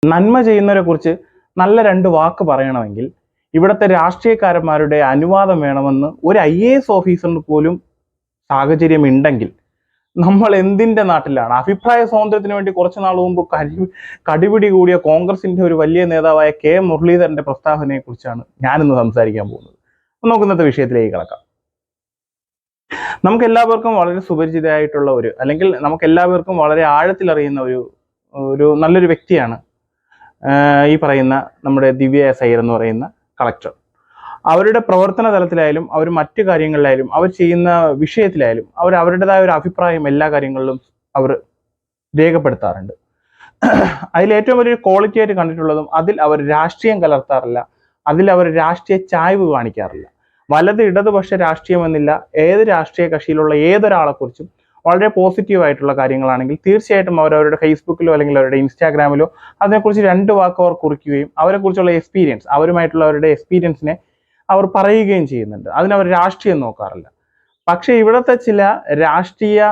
നന്മ ചെയ്യുന്നവരെ കുറിച്ച് നല്ല രണ്ട് വാക്ക് പറയണമെങ്കിൽ ഇവിടുത്തെ രാഷ്ട്രീയക്കാരന്മാരുടെ അനുവാദം വേണമെന്ന് ഒരു IAS ഓഫീസറിന് പോലും സാഹചര്യം ഉണ്ടെങ്കിൽ നമ്മൾ എന്തിന്റെ നാട്ടിലാണ്? അഭിപ്രായ സ്വാതന്ത്ര്യത്തിന് വേണ്ടി കുറച്ചു നാൾ മുമ്പ് കടിപിടി കൂടിയ കോൺഗ്രസിന്റെ ഒരു വലിയ നേതാവായ K മുരളീധരന്റെ പ്രസ്താവനയെ കുറിച്ചാണ് ഞാനിന്ന് സംസാരിക്കാൻ പോകുന്നത്. നമുക്ക് ഇന്നത്തെ വിഷയത്തിലേക്ക് കിടക്കാം. നമുക്ക് എല്ലാവർക്കും വളരെ സുപരിചിതമായിട്ടുള്ള അല്ലെങ്കിൽ നമുക്ക് എല്ലാവർക്കും വളരെ ആഴത്തിൽ അറിയുന്ന ഒരു നല്ലൊരു വ്യക്തിയാണ് ഈ പറയുന്ന നമ്മുടെ ദിവ്യ എസ് അയ്യർ എന്ന് പറയുന്ന കളക്ടർ. അവരുടെ പ്രവർത്തന തലത്തിലായാലും അവർ മറ്റു കാര്യങ്ങളിലായാലും അവർ ചെയ്യുന്ന വിഷയത്തിലായാലും അവരുടേതായ ഒരു അഭിപ്രായം എല്ലാ കാര്യങ്ങളിലും അവർ രേഖപ്പെടുത്താറുണ്ട്. അതിൽ ഏറ്റവും വലിയൊരു ക്വാളിറ്റി ആയിട്ട് കണ്ടിട്ടുള്ളതും അതിൽ അവർ രാഷ്ട്രീയം കലർത്താറില്ല, അതിൽ അവർ രാഷ്ട്രീയ ചായ്വ് കാണിക്കാറില്ല. വലത് ഇടതുപക്ഷ രാഷ്ട്രീയമെന്നില്ല, ഏത് രാഷ്ട്രീയ കക്ഷിയിലുള്ള ഏതൊരാളെക്കുറിച്ചും വളരെ പോസിറ്റീവായിട്ടുള്ള കാര്യങ്ങളാണെങ്കിൽ തീർച്ചയായിട്ടും അവരവരുടെ ഫേസ്ബുക്കിലോ അല്ലെങ്കിൽ അവരുടെ ഇൻസ്റ്റാഗ്രാമിലോ അതിനെക്കുറിച്ച് രണ്ട് വാക്ക് അവർ കുറിക്കുകയും അവരെക്കുറിച്ചുള്ള എക്സ്പീരിയൻസ്, അവരുമായിട്ടുള്ള അവരുടെ എക്സ്പീരിയൻസിനെ അവർ പറയുകയും ചെയ്യുന്നുണ്ട്. അതിനവർ രാഷ്ട്രീയം നോക്കാറില്ല. പക്ഷെ ഇവിടുത്തെ ചില രാഷ്ട്രീയ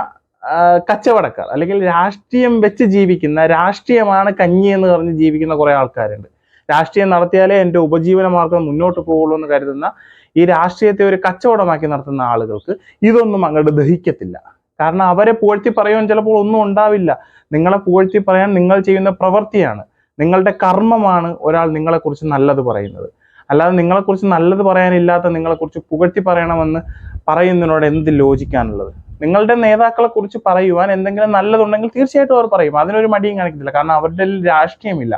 കച്ചവടക്കാർ അല്ലെങ്കിൽ രാഷ്ട്രീയം വെച്ച് ജീവിക്കുന്ന, രാഷ്ട്രീയമാണ് കഞ്ഞി എന്ന് പറഞ്ഞ് ജീവിക്കുന്ന കുറെ ആൾക്കാരുണ്ട്. രാഷ്ട്രീയം നടത്തിയാലേ എൻ്റെ ഉപജീവന മാർഗം മുന്നോട്ട് പോകുള്ളൂ എന്ന് കരുതുന്ന ഈ രാഷ്ട്രീയത്തെ ഒരു കച്ചവടമാക്കി നടത്തുന്ന ആളുകൾക്ക് ഇതൊന്നും അങ്ങോട്ട് ദഹിക്കത്തില്ല. കാരണം അവരെ പുകഴ്ത്തി പറയാൻ ചിലപ്പോൾ ഒന്നും ഉണ്ടാവില്ല. നിങ്ങളെ പുകഴ്ത്തി പറയാൻ നിങ്ങൾ ചെയ്യുന്ന പ്രവൃത്തിയാണ്, നിങ്ങളുടെ കർമ്മമാണ് ഒരാൾ നിങ്ങളെക്കുറിച്ച് നല്ലത് പറയുന്നത്. അല്ലാതെ നിങ്ങളെക്കുറിച്ച് നല്ലത് പറയാനില്ലാത്ത നിങ്ങളെക്കുറിച്ച് പുകഴ്ത്തി പറയണമെന്ന് പറയുന്നതിനോട് എന്ത് ലോജിക്കാനുള്ളത്? നിങ്ങളുടെ നേതാക്കളെ കുറിച്ച് പറയുവാൻ എന്തെങ്കിലും നല്ലതുണ്ടെങ്കിൽ തീർച്ചയായിട്ടും അവർ പറയും, അതിനൊരു മടിയും കാണിക്കത്തില്ല. കാരണം അവരുടെ രാഷ്ട്രീയമില്ല,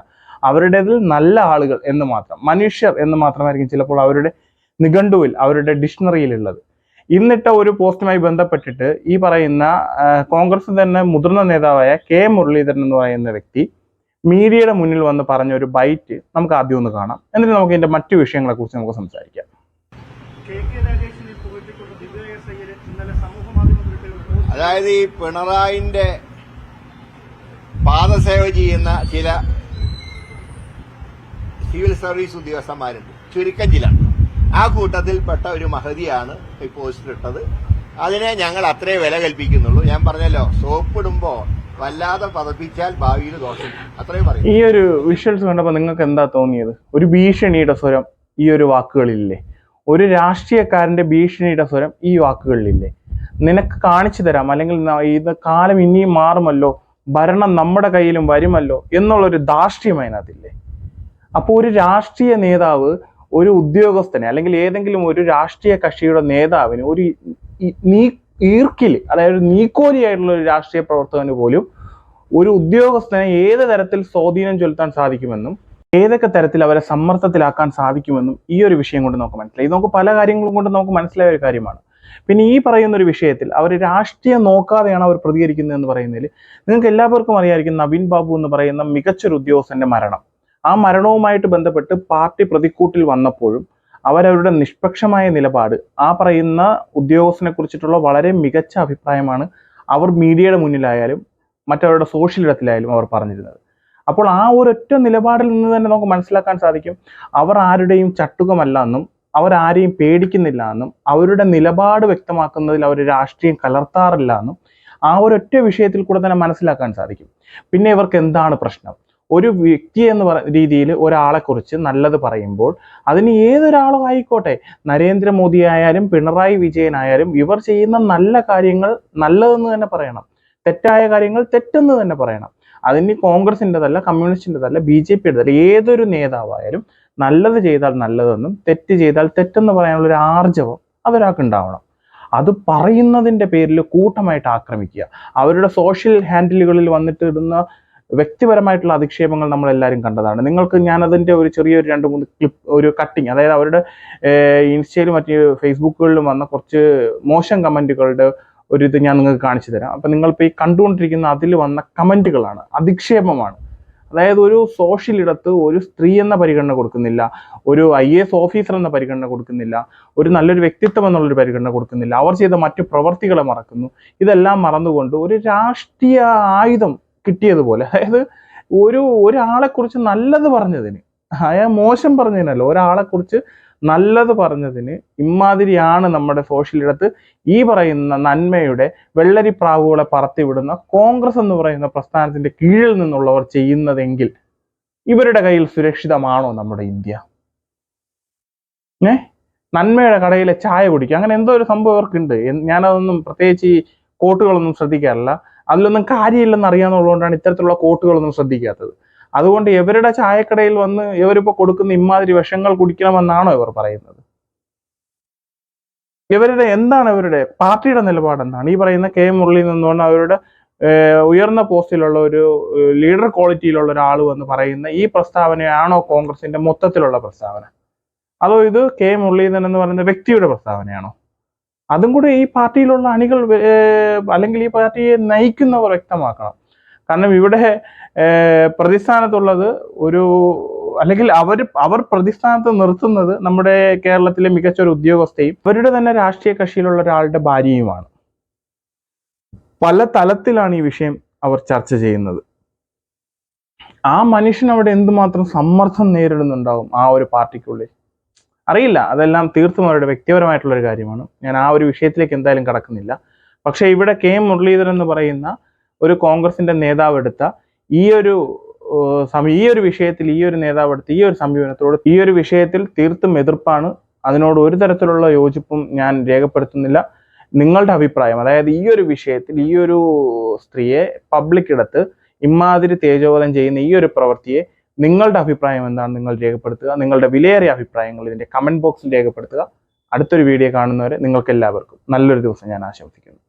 അവരുടേതിൽ നല്ല ആളുകൾ എന്ന് മാത്രം, മനുഷ്യർ എന്ന് മാത്രമായിരിക്കും ചിലപ്പോൾ അവരുടെ നിഘണ്ടുവിൽ, അവരുടെ ഡിക്ഷണറിയിലുള്ളത്. ഇന്നിട്ട ഒരു പോസ്റ്റുമായി ബന്ധപ്പെട്ടിട്ട് ഈ പറയുന്ന കോൺഗ്രസ് തന്നെ മുതിർന്ന നേതാവായ K മുരളീധരൻ എന്ന് പറയുന്ന വ്യക്തി മീഡിയയുടെ മുന്നിൽ വന്ന് പറഞ്ഞ ഒരു ബൈറ്റ് നമുക്ക് ആദ്യം ഒന്ന് കാണാം, എന്നിട്ട് നമുക്ക് ഇതിന്റെ മറ്റു വിഷയങ്ങളെ കുറിച്ച് നമുക്ക് സംസാരിക്കാം. അതായത് ഈ പിണറായിന്റെ പാദസേവ ചെയ്യുന്ന ചില സിവിൽ സർവീസ് ഉദ്യോഗസ്ഥന്മാരുണ്ട്, ചുരുക്കം ചില. ആ കൂട്ടത്തിൽപ്പെട്ട ഒരു മഹതിയാണ് ഈ പോസ്റ്റർ ഇട്ടത്. അതിനെ ഞങ്ങൾ അത്രേ വില കൽപ്പിക്കുന്നുള്ളൂ. ഞാൻ പറഞ്ഞല്ലോ, സോപ്പിടുമ്പോ വല്ലാതെ പതപ്പിച്ചാൽ ഭാവിയിൽ ദോഷം, അത്രയും പറയും. ഈ ഒരു വിഷ്വൽസ് കണ്ടപ്പോൾ നിങ്ങൾക്ക് എന്താ തോന്നിയത്? ഒരു ഭീഷണിയുടെ സ്വരം ഈ ഒരു വാക്കുകളിലില്ലേ? ഒരു രാഷ്ട്രീയക്കാരന്റെ ഭീഷണിയുടെ സ്വരം ഈ വാക്കുകളിലില്ലേ? നിനക്ക് കാണിച്ചു തരാം, അല്ലെങ്കിൽ ഇത് കാലം ഇനിയും മാറുമല്ലോ, ഭരണം നമ്മുടെ കയ്യിലും വരുമല്ലോ എന്നുള്ളൊരു ധാർഷ്ട്യം അതിനകത്തില്ലേ? അപ്പോൾ ഒരു രാഷ്ട്രീയ നേതാവ് ഒരു ഉദ്യോഗസ്ഥനെ അല്ലെങ്കിൽ ഏതെങ്കിലും ഒരു രാഷ്ട്രീയ കക്ഷിയുടെ നേതാവിന് ഒരു ഈർക്കിൽ, അതായത് നീക്കോലിയായിട്ടുള്ള ഒരു രാഷ്ട്രീയ പ്രവർത്തകന് പോലും ഒരു ഉദ്യോഗസ്ഥനെ ഏത് തരത്തിൽ സ്വാധീനം ചെലുത്താൻ സാധിക്കുമെന്നും ഏതൊക്കെ തരത്തിൽ അവരെ സമ്മർദ്ദത്തിലാക്കാൻ സാധിക്കുമെന്നും ഈ ഒരു വിഷയം കൊണ്ട് നമുക്ക് മനസ്സിലായി. ഇത് നമുക്ക് പല കാര്യങ്ങളും കൊണ്ട് നമുക്ക് മനസ്സിലായ ഒരു കാര്യമാണ്. പിന്നെ ഈ പറയുന്ന ഒരു വിഷയത്തിൽ അവർ രാഷ്ട്രീയം നോക്കാതെയാണ് അവർ പ്രതികരിക്കുന്നത് എന്ന് പറയുന്നതിൽ നിങ്ങൾക്ക് എല്ലാവർക്കും അറിയാമായിരിക്കും, നവീൻ ബാബു എന്ന് പറയുന്ന മികച്ചൊരു ഉദ്യോഗസ്ഥന്റെ മരണം. ആ മരണവുമായിട്ട് ബന്ധപ്പെട്ട് പാർട്ടി പ്രതിക്കൂട്ടിൽ വന്നപ്പോഴും അവരവരുടെ നിഷ്പക്ഷമായ നിലപാട്, ആ പറയുന്ന ഉദ്യോഗസ്ഥനെ കുറിച്ചിട്ടുള്ള വളരെ മികച്ച അഭിപ്രായമാണ് അവർ മീഡിയയുടെ മുന്നിലായാലും മറ്റവരുടെ സോഷ്യൽ ഇടത്തിലായാലും അവർ പറഞ്ഞിരുന്നത്. അപ്പോൾ ആ ഒരൊറ്റ നിലപാടിൽ നിന്ന് തന്നെ നമുക്ക് മനസ്സിലാക്കാൻ സാധിക്കും അവർ ആരുടെയും ചട്ടുകമല്ല എന്നും അവരാരെയും പേടിക്കുന്നില്ല എന്നും അവരുടെ നിലപാട് വ്യക്തമാക്കുന്നതിൽ അവർ രാഷ്ട്രീയം കലർത്താറില്ല എന്നും ആ ഒരൊറ്റ വിഷയത്തിൽ കൂടെ തന്നെ മനസ്സിലാക്കാൻ സാധിക്കും. പിന്നെ ഇവർക്ക് എന്താണ് പ്രശ്നം? ഒരു വ്യക്തി എന്ന് രീതിയിൽ ഒരാളെക്കുറിച്ച് നല്ലത് പറയുമ്പോൾ അതിന് ഏതൊരാളും ആയിക്കോട്ടെ, നരേന്ദ്രമോദി ആയാലും പിണറായി വിജയൻ ആയാലും, ഇവർ ചെയ്യുന്ന നല്ല കാര്യങ്ങൾ നല്ലതെന്ന് തന്നെ പറയണം, തെറ്റായ കാര്യങ്ങൾ തെറ്റെന്ന് തന്നെ പറയണം. അതിന് കോൺഗ്രസിൻ്റെതല്ല, കമ്മ്യൂണിസ്റ്റിൻ്റെതല്ല, BJPയുടേതല്ല, ഏതൊരു നേതാവായാലും നല്ലത് ചെയ്താൽ നല്ലതെന്നും തെറ്റ് ചെയ്താൽ തെറ്റെന്ന് പറയാനുള്ള ഒരു ആർജവം അതൊരാൾക്ക് ഉണ്ടാവണം. അത് പറയുന്നതിൻ്റെ പേരിൽ കൂട്ടമായിട്ട് ആക്രമിക്കുക, അവരുടെ സോഷ്യൽ ഹാൻഡിലുകളിൽ വന്നിട്ട് ഇടുന്ന വ്യക്തിപരമായിട്ടുള്ള അധിക്ഷേപങ്ങൾ നമ്മളെല്ലാവരും കണ്ടതാണ്. നിങ്ങൾക്ക് ഞാനതിൻ്റെ ഒരു ചെറിയൊരു 2-3 ക്ലിപ്പ്, ഒരു കട്ടിങ്, അതായത് അവരുടെ ഇൻസ്റ്റയിലും മറ്റ് ഫേസ്ബുക്കുകളിലും വന്ന കുറച്ച് മോശം കമൻറ്റുകളുടെ ഒരു ഇത് ഞാൻ നിങ്ങൾക്ക് കാണിച്ചു തരാം. അപ്പം നിങ്ങളിപ്പോൾ ഈ കണ്ടുകൊണ്ടിരിക്കുന്ന അതിൽ വന്ന കമൻറ്റുകളാണ്, അധിക്ഷേപമാണ്. അതായത് ഒരു സോഷ്യൽ ഇടത്ത് ഒരു സ്ത്രീ എന്ന പരിഗണന കൊടുക്കുന്നില്ല, ഒരു IAS ഓഫീസർ എന്ന പരിഗണന കൊടുക്കുന്നില്ല, ഒരു നല്ലൊരു വ്യക്തിത്വം എന്നുള്ളൊരു പരിഗണന കൊടുക്കുന്നില്ല, അവർ ചെയ്ത മറ്റു പ്രവർത്തികളെ മറക്കുന്നു. ഇതെല്ലാം മറന്നുകൊണ്ട് ഒരു രാഷ്ട്രീയ ആയുധം കിട്ടിയതുപോലെ, അതായത് ഒരാളെക്കുറിച്ച് നല്ലത് പറഞ്ഞതിന്, മോശം പറഞ്ഞതിനല്ല, ഒരാളെക്കുറിച്ച് നല്ലത് പറഞ്ഞതിന് ഇമാതിരിയാണ് നമ്മുടെ സോഷ്യൽ ഇടത്ത് ഈ പറയുന്ന നന്മയുടെ വെള്ളരിപ്രാവുകളെ പറത്തിവിടുന്ന കോൺഗ്രസ് എന്ന് പറയുന്ന പ്രസ്ഥാനത്തിന്റെ കീഴിൽ നിന്നുള്ളവർ ചെയ്യുന്നതെങ്കിൽ ഇവരുടെ കയ്യിൽ സുരക്ഷിതമാണോ നമ്മുടെ ഇന്ത്യ? നന്മയുടെ കടയിലെ ചായ കുടിക്കുക, അങ്ങനെ എന്തോ ഒരു സംഭവം ഇവർക്കുണ്ട്. ഞാനതൊന്നും പ്രത്യേകിച്ച് ഈ കോട്ടുകളൊന്നും ശ്രദ്ധിക്കാറില്ല. അതിലൊന്നും കാര്യമില്ലെന്ന് അറിയാവുന്നതുകൊണ്ടാണ് ഇത്തരത്തിലുള്ള കോട്ടുകളൊന്നും ശ്രദ്ധിക്കാത്തത്. അതുകൊണ്ട് ഇവരുടെ ചായക്കടയിൽ വന്ന് ഇവരിപ്പോൾ കൊടുക്കുന്ന ഇമാതിരി വിഷങ്ങൾ കുടിക്കണമെന്നാണോ ഇവർ പറയുന്നത്? ഇവരുടെ എന്താണ് ഇവരുടെ പാർട്ടിയുടെ നിലപാട് എന്താണ്? ഈ പറയുന്ന കെ മുരളി നിന്നുകൊണ്ട് അവരുടെ ഉയർന്ന പോസ്റ്റിലുള്ള ഒരു ലീഡർ ക്വാളിറ്റിയിലുള്ള ഒരാൾ വന്ന് പറയുന്ന ഈ പ്രസ്താവനയാണോ കോൺഗ്രസിന്റെ മൊത്തത്തിലുള്ള പ്രസ്താവന? അതോ ഇത് കെ മുരളീധരൻ എന്ന് പറയുന്ന വ്യക്തിയുടെ പ്രസ്താവനയാണോ? അതും കൂടെ ഈ പാർട്ടിയിലുള്ള അണികൾ അല്ലെങ്കിൽ ഈ പാർട്ടിയെ നയിക്കുന്നവർ വ്യക്തമാക്കണം. കാരണം ഇവിടെ പ്രതിസ്ഥാനത്തുള്ളത് ഒരു, അല്ലെങ്കിൽ അവർ പ്രതിസ്ഥാനത്ത് നിർത്തുന്നത് നമ്മുടെ കേരളത്തിലെ മികച്ച ഒരു ഉദ്യോഗസ്ഥയും അവരുടെ തന്നെ രാഷ്ട്രീയ കക്ഷിയിലുള്ള ഒരാളുടെ ഭാര്യയുമാണ്. പല തലത്തിലാണ് ഈ വിഷയം അവർ ചർച്ച ചെയ്യുന്നത്. ആ മനുഷ്യൻ അവിടെ എന്തുമാത്രം സമ്മർദ്ദം നേരിടുന്നുണ്ടാവും ആ ഒരു പാർട്ടിക്കുള്ളിൽ അറിയില്ല. അതെല്ലാം തീർത്തും അവരുടെ വ്യക്തിപരമായിട്ടുള്ള ഒരു കാര്യമാണ്. ഞാൻ ആ ഒരു വിഷയത്തിലേക്ക് എന്തായാലും കടക്കുന്നില്ല. പക്ഷെ ഇവിടെ കെ മുരളീധരൻ എന്ന് പറയുന്ന ഒരു കോൺഗ്രസിന്റെ നേതാവ് എടുത്ത ഈ ഒരു വിഷയത്തിൽ ഈ ഒരു നേതാവ് എടുത്ത ഈ ഒരു സമീപനത്തോട് ഈ ഒരു വിഷയത്തിൽ തീർത്തും എതിർപ്പാണ്. അതിനോട് ഒരു തരത്തിലുള്ള യോജിപ്പും ഞാൻ രേഖപ്പെടുത്തുന്നില്ല. നിങ്ങളുടെ അഭിപ്രായം, അതായത് ഈ ഒരു വിഷയത്തിൽ ഈ ഒരു സ്ത്രീയെ പബ്ലിക് ഇടത്ത് ഇമാതിരി തേജോവധം ചെയ്യുന്ന ഈ ഒരു പ്രവൃത്തിയെ നിങ്ങളുടെ അഭിപ്രായം എന്താണ് നിങ്ങൾ രേഖപ്പെടുത്തുക. നിങ്ങളുടെ വിലയേറിയ അഭിപ്രായങ്ങൾ ഇതിന്റെ കമന്റ് ബോക്സിൽ രേഖപ്പെടുത്തുക. അടുത്തൊരു വീഡിയോ കാണുന്നവരെ നിങ്ങൾക്ക് എല്ലാവർക്കും നല്ലൊരു ദിവസം ഞാൻ ആശംസിക്കുന്നു.